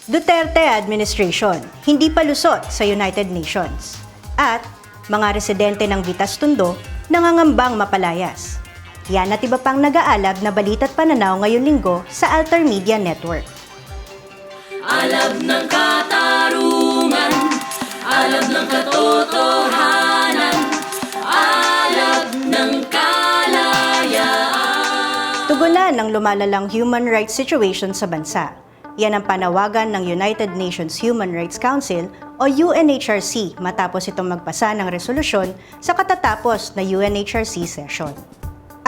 Duterte administration, hindi palusot sa United Nations. At mga residente ng Vitas Tondo, nangangambang mapalayas. Yan at iba pang nag-aalab na balita't pananaw ngayong linggo sa Altar Media Network. Alab ng katarungan, alab ng katotohanan, alab ng kalayaan. Tugunan ng lumalalang human rights situation sa bansa. Yan ang panawagan ng United Nations Human Rights Council o UNHRC matapos itong magpasa ng resolusyon sa katatapos na UNHRC session.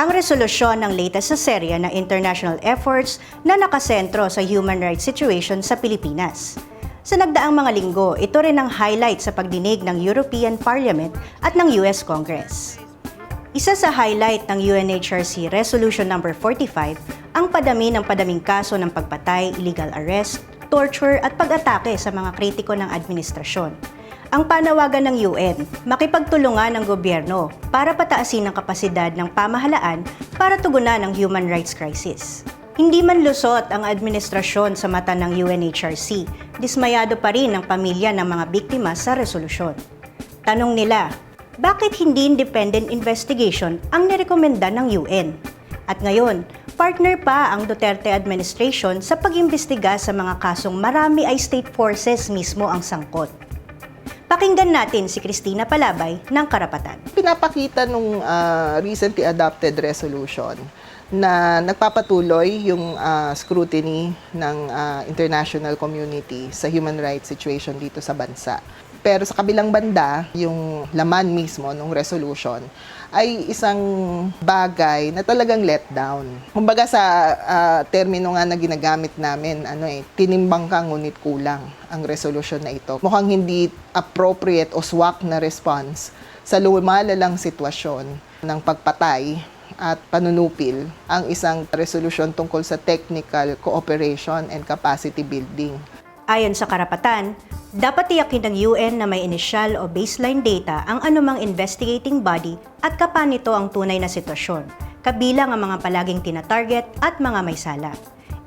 Ang resolusyon ng latest sa serya ng international efforts na nakasentro sa human rights situation sa Pilipinas. Sa nagdaang mga linggo, ito rin ang highlight sa pagdinig ng European Parliament at ng US Congress. Isa sa highlight ng UNHRC Resolution No. 45 ang padaming kaso ng pagpatay, illegal arrest, torture at pag-atake sa mga kritiko ng administrasyon. Ang panawagan ng UN, makipagtulungan ng gobyerno para pataasin ang kapasidad ng pamahalaan para tugunan ang human rights crisis. Hindi man lusot ang administrasyon sa mata ng UNHRC, dismayado pa rin ang pamilya ng mga biktima sa resolusyon. Tanong nila, bakit hindi independent investigation ang nirekomenda ng UN? At ngayon, partner pa ang Duterte administration sa pag-imbestiga sa mga kasong marami ay state forces mismo ang sangkot. Pakinggan natin si Cristina Palabay ng Karapatan. Pinapakita nung recently adopted resolution na nagpapatuloy yung scrutiny ng international community sa human rights situation dito sa bansa. Pero sa kabilang banda, yung laman mismo ng resolution ay isang bagay na talagang let down. Kumbaga sa termino nga na ginagamit namin, tinimbang ka ngunit kulang ang resolution na ito. Mukhang hindi appropriate o swak na response sa lumalalang sitwasyon ng pagpatay at panunupil ang isang resolution tungkol sa technical cooperation and capacity building. Ayon sa Karapatan, dapat tiyakin ng UN na may initial o baseline data ang anumang investigating body at kapanito ang tunay na sitwasyon, kabilang ang mga palaging tinatarget at mga may sala.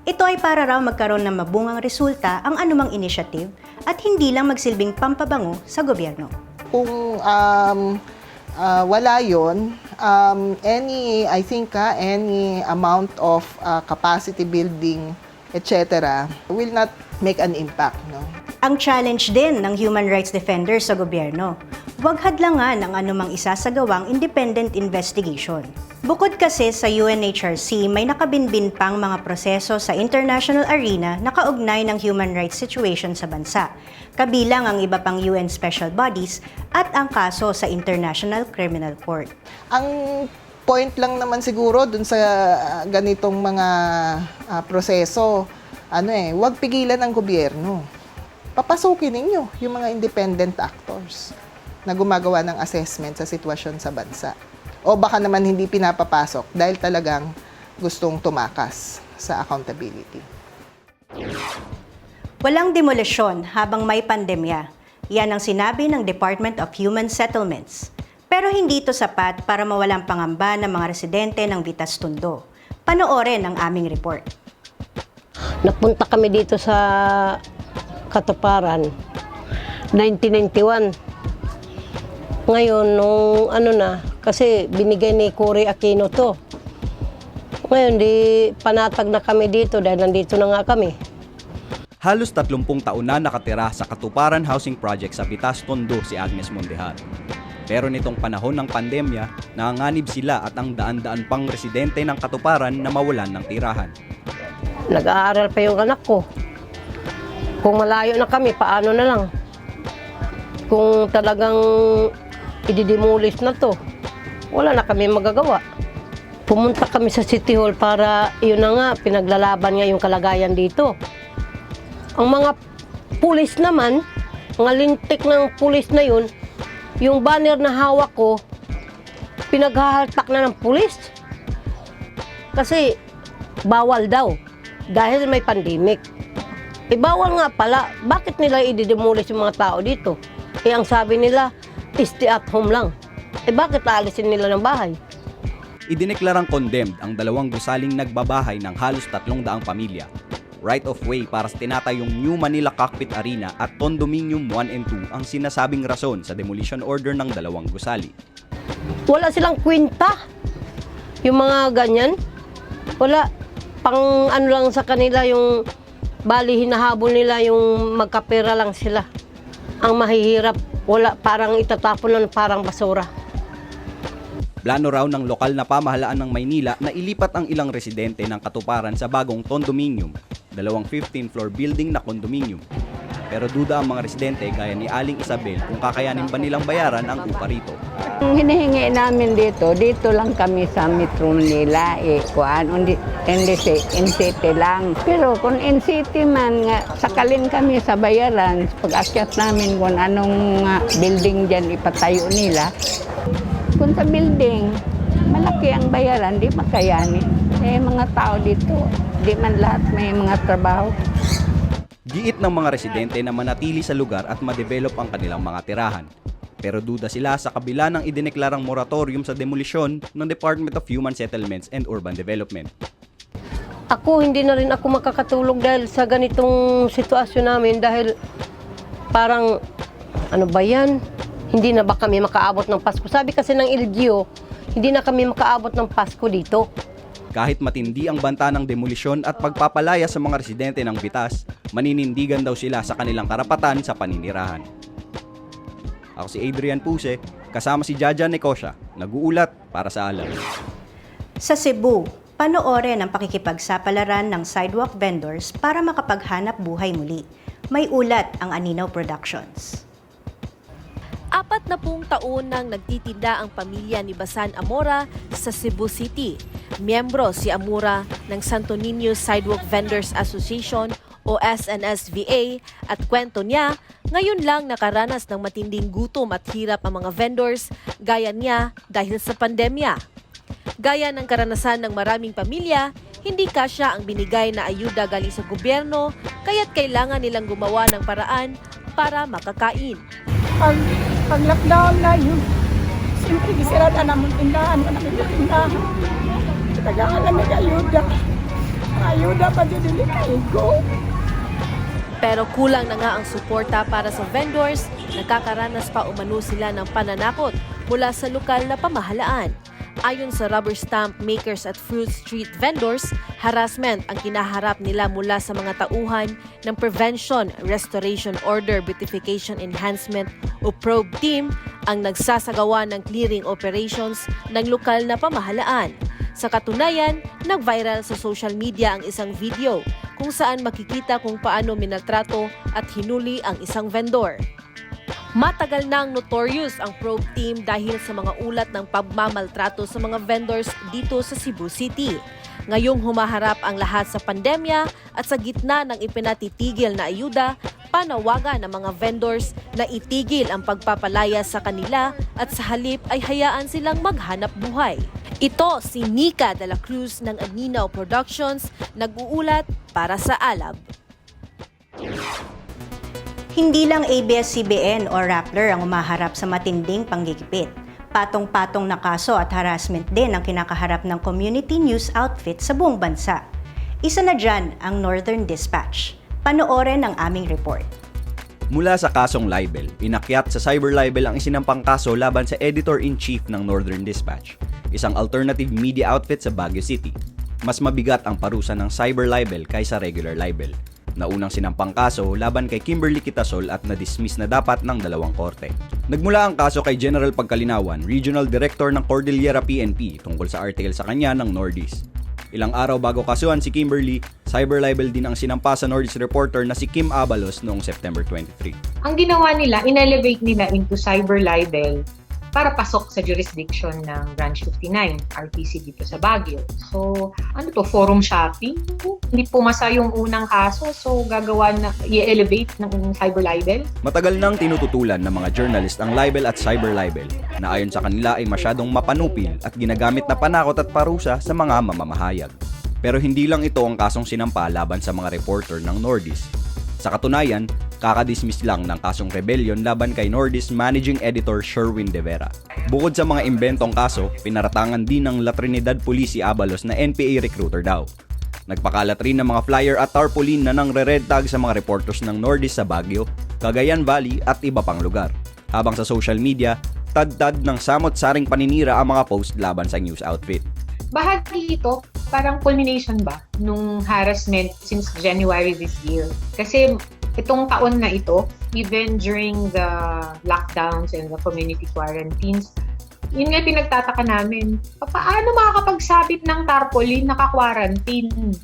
Ito ay para raw magkaroon ng mabungang resulta ang anumang initiative at hindi lang magsilbing pampabango sa gobyerno. Kung wala yun, any amount of capacity building, etc., will not make an impact. No? Ang challenge din ng human rights defenders sa gobyerno, huwag hadlangan ang anumang isasagawang independent investigation. Bukod kasi sa UNHRC, may nakabinbin pang mga proseso sa international arena na kaugnay ng human rights situation sa bansa, kabilang ang iba pang UN special bodies at ang kaso sa International Criminal Court. Ang point lang naman siguro dun sa ganitong mga proseso, huwag pigilan ng gobyerno. Papasukin ninyo yung mga independent actors na gumagawa ng assessment sa sitwasyon sa bansa. O baka naman hindi pinapapasok dahil talagang gustong tumakas sa accountability. Walang demolisyon habang may pandemya. Yan ang sinabi ng Department of Human Settlements. Pero hindi ito sapat para mawalang pangamba ng mga residente ng Vitas Tondo. Panoorin ang aming report. Napunta kami dito sa Katuparan, 1991. Ngayon, nung kasi binigay ni Cory Aquino to. Ngayon, di panatag na kami dito dahil nandito na nga kami. Halos 30 taon na nakatira sa Katuparan Housing Project sa Vitas Tondo si Agnes Mondejar. Pero nitong panahon ng pandemya, nanganganib sila at ang daan-daan pang residente ng Katuparan na mawalan ng tirahan. Nag-aaral pa yung anak ko. Kung malayo na kami, paano na lang? Kung talagang ididemolis na to, wala na kami magagawa. Pumunta kami sa City Hall para, yun na nga, pinaglalaban nga yung kalagayan dito. Ang mga pulis naman, mga lintik ng pulis na yun, yung banner na hawak ko, pinaghahaltak na ng pulis. Kasi bawal daw, dahil may pandemic. Bawal nga pala, bakit nila i-demolish yung mga tao dito? Ang sabi nila, stay at home lang. Bakit aalisin nila ng bahay? Idineklarang condemned ang dalawang gusaling nagbabahay ng halos 300 pamilya. right-of-way para sa tinatayong New Manila Cockpit Arena at Condominium 1 and 2 ang sinasabing rason sa demolition order ng dalawang gusali. Wala silang kwenta. Yung mga ganyan, wala. Pang ano lang sa kanila yung bali hinahabol nila yung magkapera lang sila. Ang mahihirap, wala, parang itatapon lang parang basura. Plano raw ng lokal na pamahalaan ng Maynila na ilipat ang ilang residente ng katuparan sa bagong condominium, dalawang 15-floor building na condominium. Pero duda ang mga residente gaya ni Aling Isabel kung kakayanin ba nilang bayaran ang upa rito. Ang hinihingi namin dito lang kami sa Metro Manila, hindi in city lang. Pero kung in city man, sakalin kami sa bayaran, pag-akyat namin kung anong building dyan ipatayo nila. Kung sa building, malaki ang bayaran, di makayanin. May mga tao dito, di man lahat may mga trabaho. Giit ng mga residente na manatili sa lugar at ma-develop ang kanilang mga tirahan. Pero duda sila sa kabila ng idineklarang moratorium sa demolisyon ng Department of Human Settlements and Urban Development. Ako, hindi na rin ako makakatulog dahil sa ganitong sitwasyon namin dahil parang, ano ba yan? Hindi na ba kami makaabot ng Pasko? Sabi kasi ng LGU, hindi na kami makaabot ng Pasko dito. Kahit matindi ang banta ng demolisyon at pagpapalaya sa mga residente ng Bitas, maninindigan daw sila sa kanilang karapatan sa paninirahan. Ako si Adrian Puse, kasama si Jaja Necosha, nag-uulat para sa Alam. Sa Cebu, panoorin ang pakikipagsapalaran ng sidewalk vendors para makapaghanap buhay muli. May ulat ang Aninaw Productions. 40 taon nang nagtitinda ang pamilya ni Basan Amora sa Cebu City. Miyembro si Amora ng Santo Niño Sidewalk Vendors Association o SNSVA at kwento niya, ngayon lang nakaranas ng matinding gutom at hirap ang mga vendors gaya niya dahil sa pandemya. Gaya ng karanasan ng maraming pamilya, hindi kasya ang binigay na ayuda galing sa gobyerno kaya't kailangan nilang gumawa ng paraan para makakain. Pag lockdown na yun, siyempre gisirada naman tindahan, wala namin tindahan. Tagaan na nag-ayuda. Ayuda pa dyan din kaigo. Pero kulang na nga ang suporta para sa vendors, nakakaranas pa umano sila ng pananakot mula sa lokal na pamahalaan. Ayon sa rubber stamp makers at fruit street vendors, harassment ang kinaharap nila mula sa mga tauhan ng Prevention Restoration Order Beautification Enhancement o PROBE team ang nagsasagawa ng clearing operations ng lokal na pamahalaan. Sa katunayan, nag-viral sa social media ang isang video kung saan makikita kung paano minatrato at hinuli ang isang vendor. Matagal nang notorious ang probe team dahil sa mga ulat ng pagmamaltrato sa mga vendors dito sa Cebu City. Ngayong humaharap ang lahat sa pandemya at sa gitna ng ipinatitigil na ayuda, panawagan ng mga vendors na itigil ang pagpapalaya sa kanila at sa halip ay hayaan silang maghanap buhay. Ito si Nika de la Cruz ng Aninaw Productions, nag-uulat para sa Alab. Hindi lang ABS-CBN o Rappler ang umaharap sa matinding panggigipit. Patong-patong na kaso at harassment din ang kinakaharap ng community news outfit sa buong bansa. Isa na dyan ang Northern Dispatch. Panoorin ang aming report. Mula sa kasong libel, inakyat sa cyber libel ang isinampang kaso laban sa editor-in-chief ng Northern Dispatch, isang alternative media outfit sa Baguio City. Mas mabigat ang parusa ng cyber libel kaysa regular libel. Naunang sinampang kaso laban kay Kimberly Quitasol at na-dismiss na dapat ng dalawang korte. Nagmula ang kaso kay General Pagkalinawan, Regional Director ng Cordillera PNP tungkol sa article sa kanya ng Nordis. Ilang araw bago kasuhan si Kimberly, cyber libel din ang sinampa sa Nordis reporter na si Kim Abalos noong September 23. Ang ginawa nila, in-elevate nila into cyber libel para pasok sa jurisdiction ng Branch 59, RTC dito sa Baguio. So, forum shopping? Hindi pumasa yung unang kaso, so gagawa na, i-elevate ng cyber libel? Matagal nang tinututulan ng mga journalist ang libel at cyber libel na ayon sa kanila ay masyadong mapanupil at ginagamit na panakot at parusa sa mga mamamahayag. Pero hindi lang ito ang kasong sinampa laban sa mga reporter ng Nordis. Sa katunayan, kakadismiss lang ng kasong rebellion laban kay Nordis Managing Editor Sherwin De Vera. Bukod sa mga imbentong kaso, pinaratangan din ng La Trinidad Police si Abalos na NPA recruiter daw. Nagpakalat rin ng mga flyer at tarpaulin na nang-red tag sa mga reporters ng Nordis sa Baguio, Cagayan Valley at iba pang lugar. Habang sa social media, tad-tad ng samot-saring paninira ang mga post laban sa news outfit. Bahagi ito, parang culmination ba, nung harassment since January this year. Kasi itong taon na ito, even during the lockdowns and the community quarantines, yun nga pinagtataka namin, paano makakapagsabit ng tarpaulin naka-quarantine?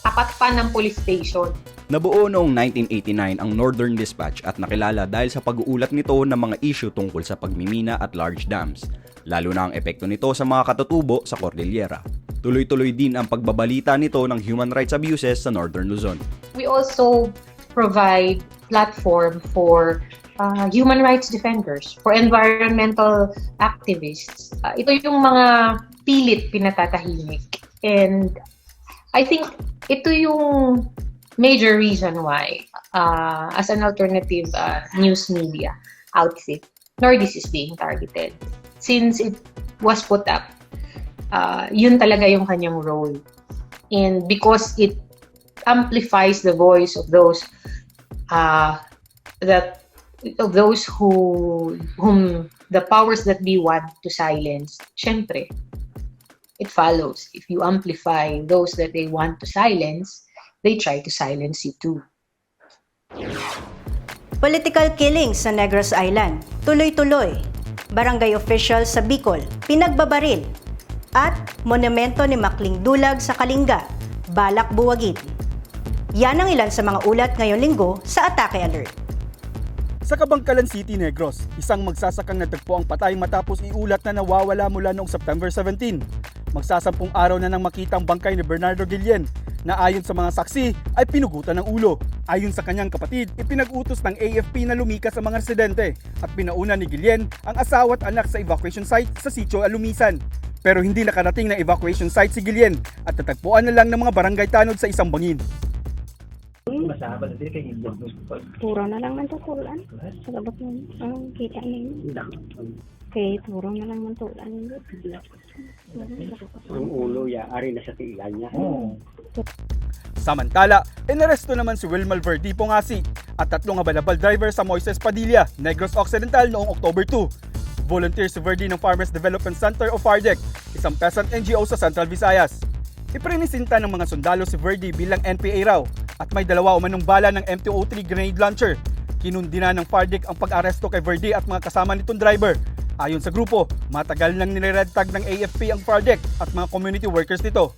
Tapat pa ng police station. Nabuo noong 1989 ang Northern Dispatch at nakilala dahil sa pag-uulat nito ng mga issue tungkol sa pagmimina at large dams, lalo na ang epekto nito sa mga katutubo sa Cordillera. Tuloy-tuloy din ang pagbabalita nito ng human rights abuses sa Northern Luzon. We also provide platform for human rights defenders, for environmental activists. Ito yung mga pilit pinatatahimik. And I think ito yung major reason why, as an alternative news media outfit, Nordis is being targeted. Since it was put up, yun talaga yung kanyang role. And because it amplifies the voice of those whom the powers that be want to silence, syempre, it follows. If you amplify those that they want to silence, they try to silence you too. Political killings sa Negros Island, tuloy-tuloy. Barangay official sa Bicol, pinagbabaril. At monumento ni Makling Dulag sa Kalinga, balak buwagin. Yan ang ilan sa mga ulat ngayong linggo sa Atake Alert. Sa Kabangkalan City, Negros, isang magsasakang natagpo ang patay matapos iulat na nawawala mula noong September 17. Magsasampung araw na nang makita ang bangkay ni Bernardo Guillen na ayon sa mga saksi ay pinugutan ng ulo. Ayon sa kanyang kapatid, ipinag-utos ng AFP na lumikas sa mga residente at pinauna ni Guillen ang asawa at anak sa evacuation site sa Sitio Alumisan. Pero hindi nakarating ng evacuation site si Guillen at natagpuan na lang ng mga barangay tanod sa isang bangin. Puro na lang man tukulan. Sa labot ng kita niya. Okay, puro na lang man tukulan. Ang ulo ya, ari na sa tiilan niya. Samantala, inaresto naman si Wilmal Verdi Pongasi at 3 available driver sa Moises Padilla, Negros Occidental noong October 2. Volunteer si Verdi ng Farmers Development Center o FARDEC, isang peasant NGO sa Central Visayas. Iprinisinta ng mga sundalo si Verdi bilang NPA raw at may 2 umanong bala ng M203 grenade launcher. Kinundina ng FARDEC ang pag-aresto kay Verdi at mga kasama nitong driver. Ayon sa grupo, matagal nang nire-red tag ng AFP ang FARDEC at mga community workers nito.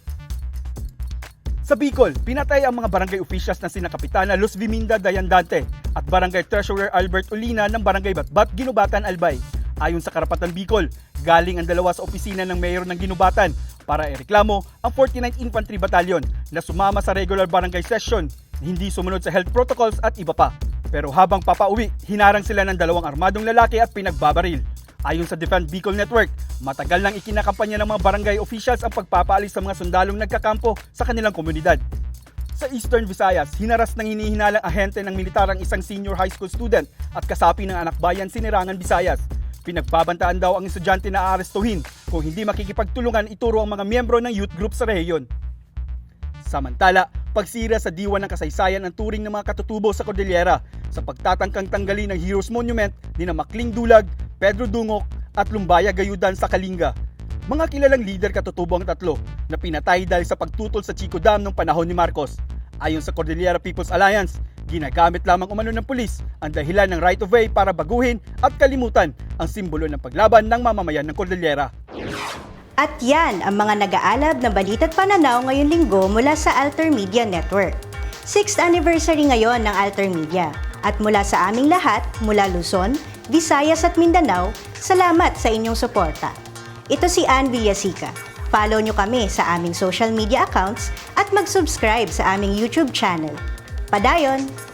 Sa Bicol, pinatay ang mga barangay officials na sina Kapitana Luz Viminda Dayandante at Barangay Treasurer Albert Ulina ng Barangay Batbat, Ginubatan, Albay. Ayon sa Karapatan Bicol, galing ang 2 sa opisina ng mayor ng Ginubatan para ireklamo ang 49th Infantry Battalion na sumama sa regular barangay session, hindi sumunod sa health protocols at iba pa. Pero habang papauwi, hinarang sila ng 2 armadong lalaki at pinagbabaril. Ayon sa Defend Bicol Network, matagal nang ikinakampanya ng mga barangay officials ang pagpapaalis sa mga sundalong nagkakampo sa kanilang komunidad. Sa Eastern Visayas, hinaras ng hinihinalang ahente ng militar ang isang senior high school student at kasapi ng anak bayan Sinirangan, Visayas. Pinagbabantaan daw ang estudyante na aarestuhin kung hindi makikipagtulungan ituro ang mga miyembro ng youth group sa rehiyon. Samantala, pagsira sa diwa ng kasaysayan ang turing ng mga katutubo sa Cordillera sa pagtatangkang tanggalin ng Heroes Monument ni na Makling Dulag, Pedro Dungok at Lumbaya Gayudan sa Kalinga. Mga kilalang leader katutubo ang 3 na pinatay dahil sa pagtutol sa Chico Dam noong panahon ni Marcos. Ayon sa Cordillera People's Alliance, ginagamit lamang umano ng pulis ang dahilan ng right of way para baguhin at kalimutan ang simbolo ng paglaban ng mamamayan ng Cordillera. At yan ang mga nag-aalab na balita at pananaw ngayong linggo mula sa Alter Media Network. 6th anniversary ngayon ng Alter Media. At mula sa aming lahat, mula Luzon, Visayas at Mindanao, salamat sa inyong suporta. Ito si Ann Villasica. Follow nyo kami sa aming social media accounts at mag-subscribe sa aming YouTube channel. Padayon!